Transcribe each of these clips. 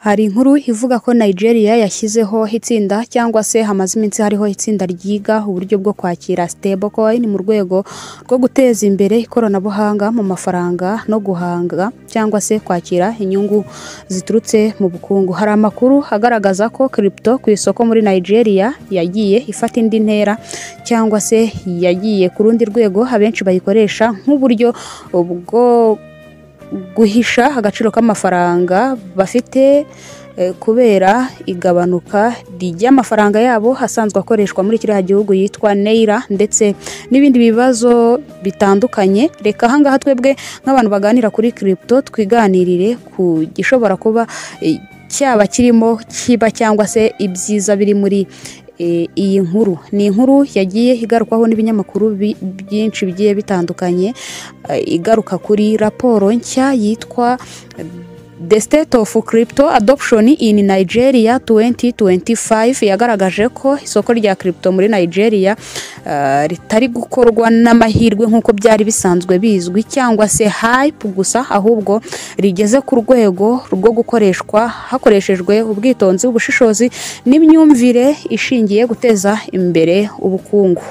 Hari inkuru ivuga ko Nigeria yashyizeho itsinda cyangwa se hamaze iminsi hariho itsinda ryiga uburyo bwo kwakira stablecoin mu rwego rwo guteza imbere ikoranabuhanga mu mafaranga no guhanga cyangwa se kwakira inyungu ziturutse mu bukungu. Hari amakuru agaragaza ko crypto ku isoko muri Nigeria yagiye ifata indi ntera cyangwa se yagiye ku rundi rwego, abenshi bayikoresha nk'uburyo bwo guhisha agaciro k'amafaranga bafite kubera igabanuka ry'amafaranga yabo asanzwe akoreshwa muri kiriya gihugu yitwa Naira, ndetse n'ibindi bibazo bitandukanye. Reka ahangaha twebwe nk'abantu baganira kuri crypto twiganirire ku gishobora kuba cyaba kirimo kiba cyangwa se ibyiza biri muri iyi nkuru. Ni inkuru yagiye igarukwaho n'ibinyamakuru byinshi bigiye bitandukanye, igaruka kuri raporo nshya yitwa The State of Crypto Adoption in Nigeria 2025 yagaragaje ko isoko rya crypto muri Nigeria ritari gukorwa n'amahirwe nk'uko byari bisanzwe bizwi cyangwa se hype gusa, ahubwo rigeze ku rwego rwo gukoreshwa hakoreshejwe ubwitonzi, ubushishozi n'imyumvire ishingiye guteza imbere ubukungu.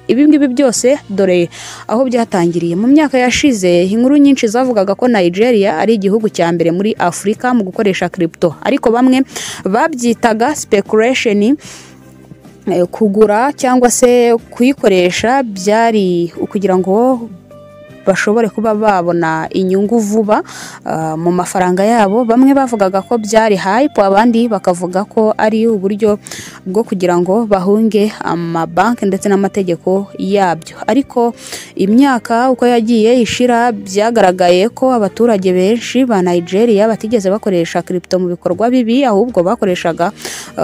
Ibi ngibi byose dore aho byatangiriye. Mu myaka yashize inkuru nyinshi zavugaga ko Nigeria ari igihugu cya mbere muri Afrika mu gukoresha crypto, ariko bamwe babyitaga speculation. Kugura cyangwa se kuyikoresha byari ukugira ngo bashobore kuba babona inyungu vuba mu mafaranga yabo. Bamwe bavugaga ko byari hype, abandi bakavuga ko ari uburyo bwo kugira ngo bahunge amabanki ndetse n'amategeko yabyo. Ariko imyaka uko yagiye ishira byagaragaye ko abaturage benshi ba Nigeria batigeze bakoresha crypto mu bikorwa bibi, ahubwo bakoreshaga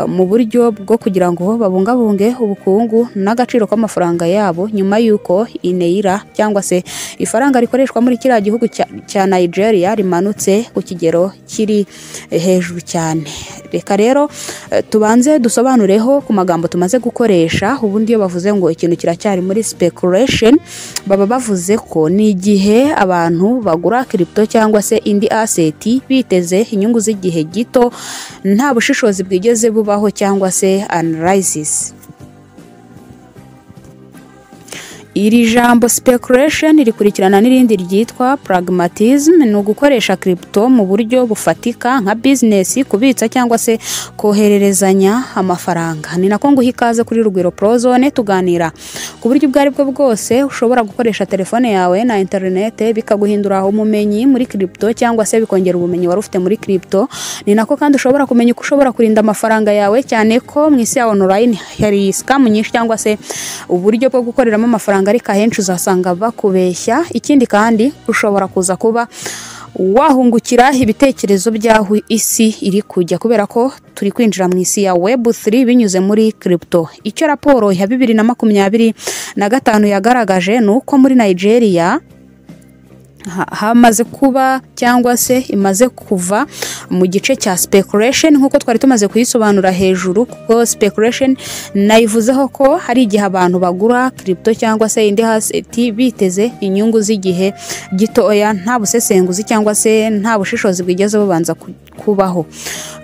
mu buryo bwo kugira ngo babungabunge ubukungu n'agaciro k'amafaranga yabo nyuma y'uko Naira cyangwa se ifaranga rikoreshwa muri kiriya gihugu cya Nigeria rimanutse ku kigero kiri hejuru cyane. Reka rero tubanze dusobanureho ku magambo tumaze gukoresha. Ubundi iyo bavuze ngo ikintu kiracyari muri speculation, baba bavuze ko ni igihe abantu bagura crypto cyangwa se indi asset biteze inyungu z'igihe gito, nta bushishozi bwigeze bubaho cyangwa se analysis. Iri jambo speculation rikurikirana n'irindi ryitwa pragmatism. Ni ugukoresha crypto mu buryo bufatika nka business, kubitsa cyangwa se kohererezanya amafaranga. Ni nako nguha ikaze kuri Rugwiro Prozone tuganira ku buryo ubwo aribwo bwose ushobora gukoresha telefone yawe na internet bikaguhindura umumenyi muri crypto cyangwa se bikongera ubumenyi wari ufite muri crypto. Ni nako kandi ushobora kumenya uko ushobora kurinda amafaranga yawe, cyane ko mu isi ya online hari scam nyinshi cyangwa se uburyo bwo gukoreramo amafaranga ariko ahenshi uzasanga bakubeshya. Ikindi kandi ushobora kuza kuba wahungukira ibitekerezo by'aho isi iri kujya, kubera ko turi kwinjira mu isi ya Web3 binyuze muri crypto. Icyo raporo ya 2025 yagaragaje ni uko muri Nigeria hamaze kuba cyangwa se imaze kuva mu gice cya speculation nk'uko twari tumaze kuyisobanura hejuru, kuko speculation nayivuzeho ko hari igihe abantu bagura crypto cyangwa se indi asset biteze inyungu z'igihe gitoya, nta busesenguzi cyangwa se nta bushishozi bwigeze bubanza kubaho.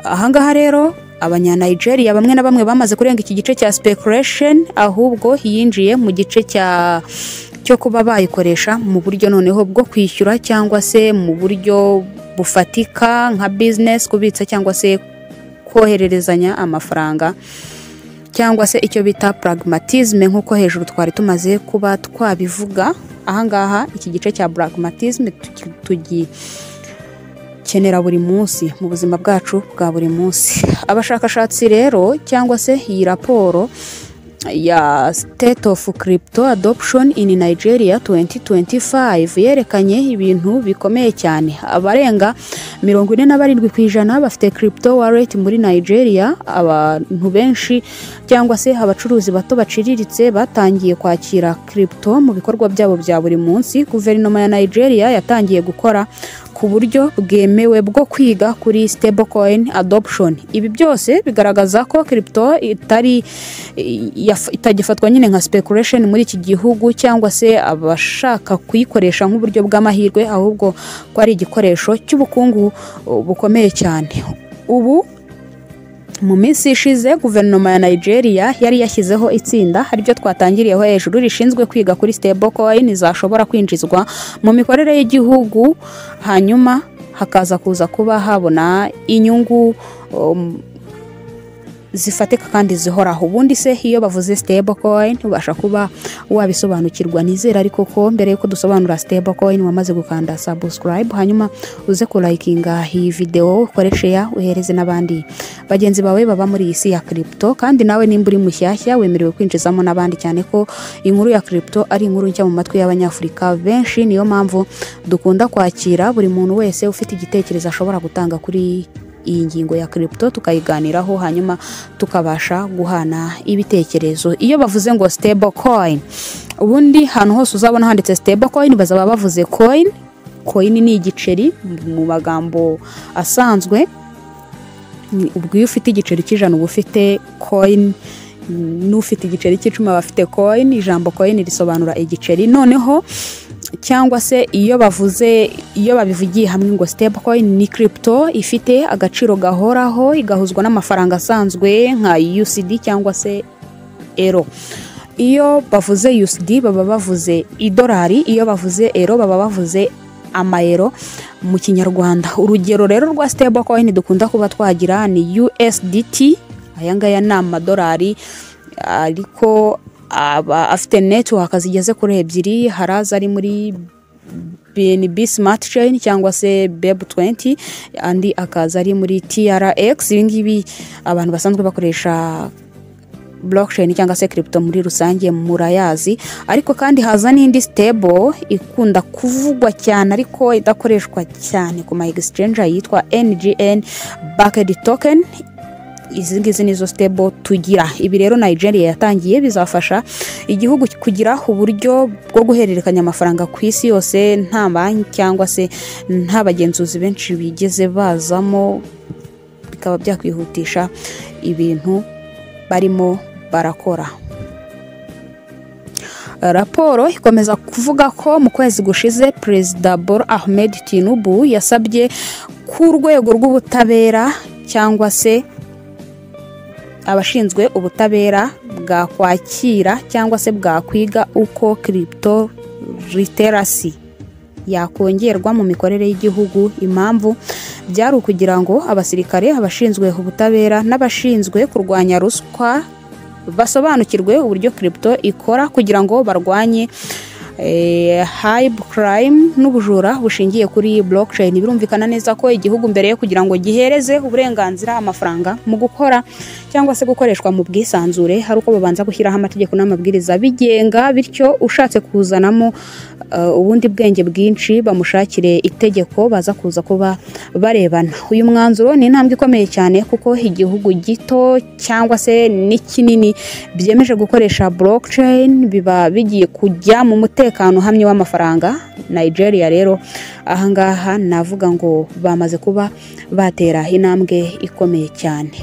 Ahangaha rero Abanya-Nigeria bamwe na bamwe bamaze kurenga iki gice cya speculation, ahubwo yinjiye mu gice cyo kuba bayikoresha mu buryo noneho bwo kwishyura cyangwa se mu buryo bufatika nka business, kubitsa cyangwa se kohererezanya amafaranga, cyangwa se icyo bita pragmatism nk'uko hejuru twari tumaze kuba twabivuga. Ahangaha iki gice cya pragmatism tugikenera buri munsi mu buzima bwacu bwa buri munsi. Abashakashatsi rero cyangwa se iyi raporo ya State of Crypto Adoption in Nigeria 2025 yerekanye ibintu bikomeye cyane. Abarenga 47% bafite crypto wallet muri Nigeria. Abantu benshi cyangwa se abacuruzi bato baciriritse batangiye kwakira crypto mu bikorwa byabo bya buri munsi. Guverinoma ya Nigeria yatangiye gukora ku buryo bwemewe bwo kwiga kuri stablecoin adoption. Ibi byose bigaragaza ko crypto itagifatwa nyine nka speculation muri iki gihugu cyangwa se abashaka kuyikoresha nk'uburyo bw'amahirwe, ahubwo ko ari igikoresho cy'ubukungu bukomeye cyane. Ubu mu minsi ishize guverinoma ya Nigeria yari yashyizeho itsinda haribyo twatangiriyeho hejuru rishinzwe kwiga kuri stablecoin zashobora kwinjizwa mu mikorere y'igihugu, hanyuma hakaza kuza kuba habona inyungu zifatika kandi zihoraho. Ubundi se iyo bavuze stablecoin ubasha kuba wabisobanukirwa, nizera ariko ko mbere yuko dusobanura stablecoin wamaze gukanda subscribe, hanyuma uze ku likinga iyi video, ukore share, uhereze n'abandi bagenzi bawe baba muri isi ya crypto. Kandi nawe nimba uri mushyashya wemerewe kwinjizamo n'abandi, cyane ko inkuru ya crypto ari inkuru nshya mu matwi y'abanyafurika benshi. Niyo mpamvu dukunda kwakira buri muntu wese ufite igitekerezo ashobora gutanga kuri iyi ngingo ya crypto, tukayiganiraho hanyuma tukabasha guhana ibitekerezo. Iyo bavuze ngo stablecoin, ubundi hantu hose uzabona handitse stablecoin bazaba bavuze coin. Coin ni igiceri mu magambo asanzwe. Ubwo iyo ufite igiceri cy'ijana uba ufite coin, n'ufite igiceri cy'icumi aba afite coin. Ijambo coin risobanura igiceri. Noneho cyangwa se iyo babivugiye hamwe ngo stablecoin ni crypto ifite agaciro gahoraho, igahuzwa n'amafaranga asanzwe nka USD cyangwa se euro. Iyo bavuze USD baba bavuze idolari, iyo bavuze euro baba bavuze amayero mu kinyarwanda. Urugero rero rwa stablecoin dukunda kuba twagira ni USDT. Aya ngaya ni amadolari ariko aba afite network zigeze kuri 2, haraza ari muri BNB Smart Chain cyangwa se BEP20, andi akaza ari muri TRX. Ibi ngibi abantu basanzwe bakoresha blockchain cyangwa se crypto muri rusange murayazi. Ariko kandi haza n'indi stable ikunda kuvugwa cyane ariko idakoreshwa cyane ku ma exchange yitwa NGN backed token. Izi ngizi nizo stable tugira. Ibi rero Nigeria yatangiye bizafasha igihugu kugira uburyo bwo guhererekanya amafaranga ku isi yose nta banki cyangwa se nta bagenzuzi benshi bigeze bazamo, bikaba byakwihutisha ibintu barimo barakora. Raporo ikomeza kuvuga ko mu kwezi gushize Perezida Bola Ahmed Tinubu yasabye ku rwego rw'ubutabera cyangwa se abashinzwe ubutabera bwakwakira cyangwa se bwakwiga uko crypto literacy yakongerwa mu mikorere y'igihugu. Impamvu byari ukugira ngo abasirikare, abashinzwe ubutabera n'abashinzwe kurwanya ruswa basobanukirwe uburyo crypto ikora kugira ngo barwanye high crime n'ubujura bushingiye kuri blockchain. Birumvikana neza ko igihugu mbere yo kugira ngo gihereze uburenganzira amafaranga mu gukora cyangwa se gukoreshwa mu bwisanzure, hari uko babanza gushyiraho amategeko n'amabwiriza bigenga, bityo ushatse kuzanamo ubundi bwenge bwinshi bamushakire itegeko baza kuza kuba barebana. Uyu mwanzuro ni intambwe ikomeye cyane kuko igihugu gito cyangwa se n'ikinini byemeje gukoresha blockchain biba bigiye kujya mu mutekano uhamye w'amafaranga. Nigeria rero ahangaha navuga ngo bamaze kuba batera intambwe ikomeye cyane.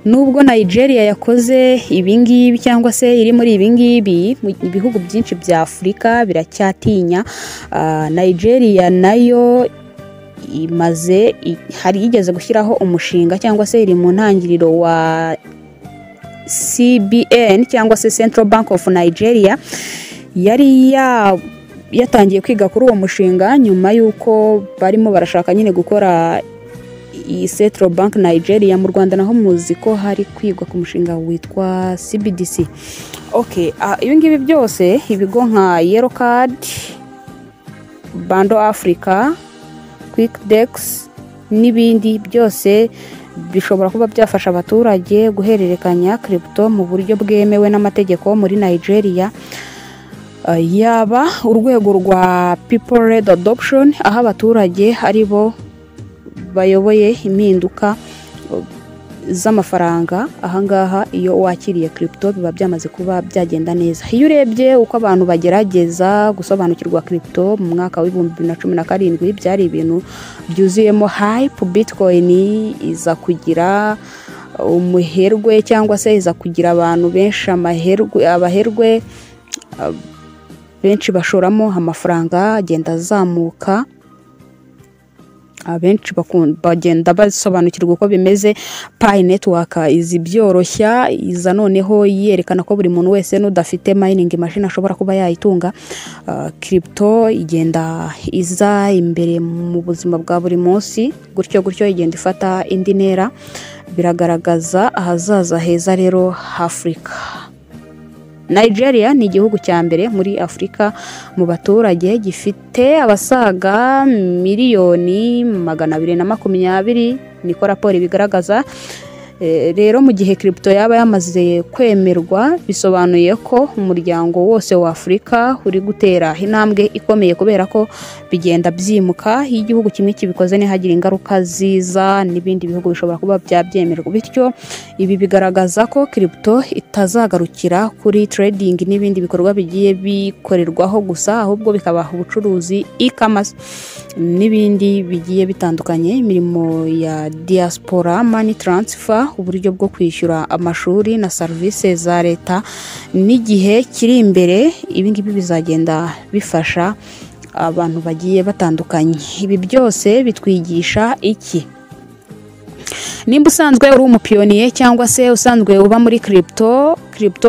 Nubwo Nigeria yakoze ibingibi cyangwa se iri muri ibingibi, mu bihugu byinshi bya Afurika biracyatinya. Nigeria nayo hari yigeze gushyiraho umushinga cyangwa se iri mu ntangiriro wa CBN cyangwa se Central Bank of Nigeria, yari yatangiye kwiga kuri uwo mushinga nyuma y'uko barimo barashaka nyine gukora iyi Central Bank Nigeria. Mu Rwanda naho muzi ko hari kwigwa ku mushinga witwa CBDC. Ibi ngibi byose ibigo nka Yellow Card, Bando Africa, QuickDex n'ibindi byose bishobora kuba byafasha abaturage guhererekanya crypto mu buryo bwemewe n'amategeko muri Nigeria. Yaba urwego rwa People Led Adoption, aho abaturage ari bo bayoboye impinduka z'amafaranga. Ahangaha iyo wakiriye crypto biba byamaze kuba byagenda neza. Iyo urebye uko abantu bagerageza gusobanukirwa crypto mu mwaka wa 2017 byari ibintu byuzuyemo hype. Bitcoin iza kugira umuherwe cyangwa se iza kugira abantu benshi abaherwe benshi bashoramo amafaranga agenda azamuka. Abenshi bagenda basobanukirwa uko bimeze. Pi network izi byoroshya, iza noneho yerekana ko buri muntu wese n'udafite mining machine ashobora kuba yayitunga. Crypto igenda iza imbere mu buzima bwa buri munsi, gutyo igenda ifata indi ntera. Biragaragaza ahazaza heza rero Afrika. Nigeria ni igihugu cya mbere muri Afrika mu baturage, gifite abasaga miliyoni 220 niko raporo bigaragaza. Rero mu gihe crypto yaba yamaze kwemerwa, bisobanuye ko umuryango wose wa Afrika uri gutera intambwe ikomeye, kubera ko bigenda byimuka. Iyo igihugu kimwe kibikoze ntihagira ingaruka ziza n'ibindi bihugu bishobora kuba byabyemerwa. Bityo ibi bigaragaza ko crypto itazagarukira kuri trading n'ibindi bikorwa bigiye bikorerwaho gusa, ahubwo bikabaha ubucuruzi, e-commerce n'ibindi bigiye bitandukanye, imirimo ya diaspora, money transfer, uburyo bwo kwishyura amashuri na service za leta. N'igihe kiri imbere ibi ngibi bizagenda bifasha abantu bagiye batandukanye. Ibi byose bitwigisha iki? Nimba usanzwe uri umupiyoniye cyangwa se usanzwe uba muri crypto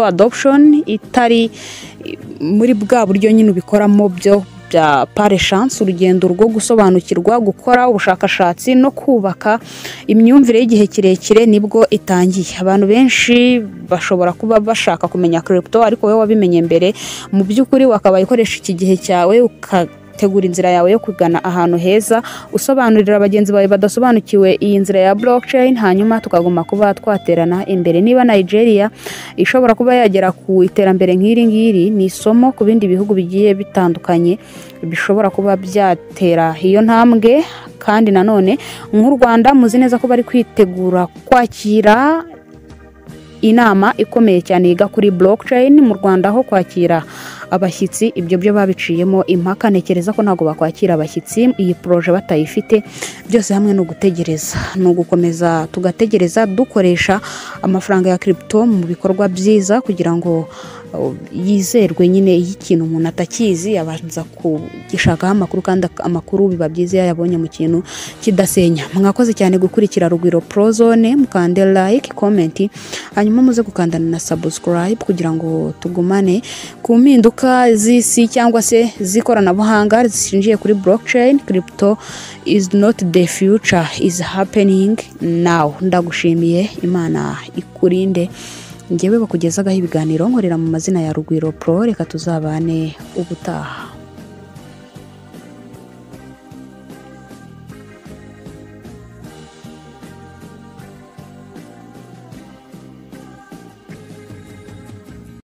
adoption itari muri bwa buryo nyine ubikoramo byo bya pare chance, urugendo rwo gusobanukirwa, gukora ubushakashatsi no kubaka imyumvire y'igihe kirekire nibwo itangiye. Abantu benshi bashobora kuba bashaka kumenya crypto, ariko wowe wabimenye mbere. Mu by'ukuri wakabaye ukoresha iki gihe cyawe ukategura inzira yawe yo kugana ahantu heza, usobanurira abagenzi bawe badasobanukiwe iyi nzira ya blockchain, hanyuma tukaguma kuba twaterana imbere. Niba Nigeria ishobora kuba yagera ku iterambere nk'iri ngiri, ni isomo ku bindi bihugu bigiye bitandukanye bishobora kuba byatera iyo ntambwe. Kandi nanone nk'u Rwanda muzi neza ko bari kwitegura kwakira inama ikomeye cyane yiga kuri blockchain mu Rwanda, aho kwakira abashyitsi ibyo byo babiciyemo impaka. Nekereza ko ntago bakwakira abashyitsi iyi projet batayifite. Byose hamwe no gutegereza, no gukomeza tugategereza dukoresha amafaranga ya crypto mu bikorwa byiza, kugira ngo yizerwe. Nyine y'ikintu umuntu atakizi abanza kugishakaho amakuru, kandi amakuru biba byiza yabonye mu kintu kidasenya. Mwakoze cyane gukurikira Rugwiro Pro Zone, mukande like, comment, hanyuma muze gukandana na subscribe kugira ngo tugumane ku mpinduka z'isi cyangwa se z'ikoranabuhanga zishingiye kuri blockchain. Crypto is not the future, is happening now. Ndagushimiye, Imana ikurinde. Ngewe bakugezagaho ibiganiro nkorera mu mazina ya Rugwiro Pro. Reka tuzabane ubutaha.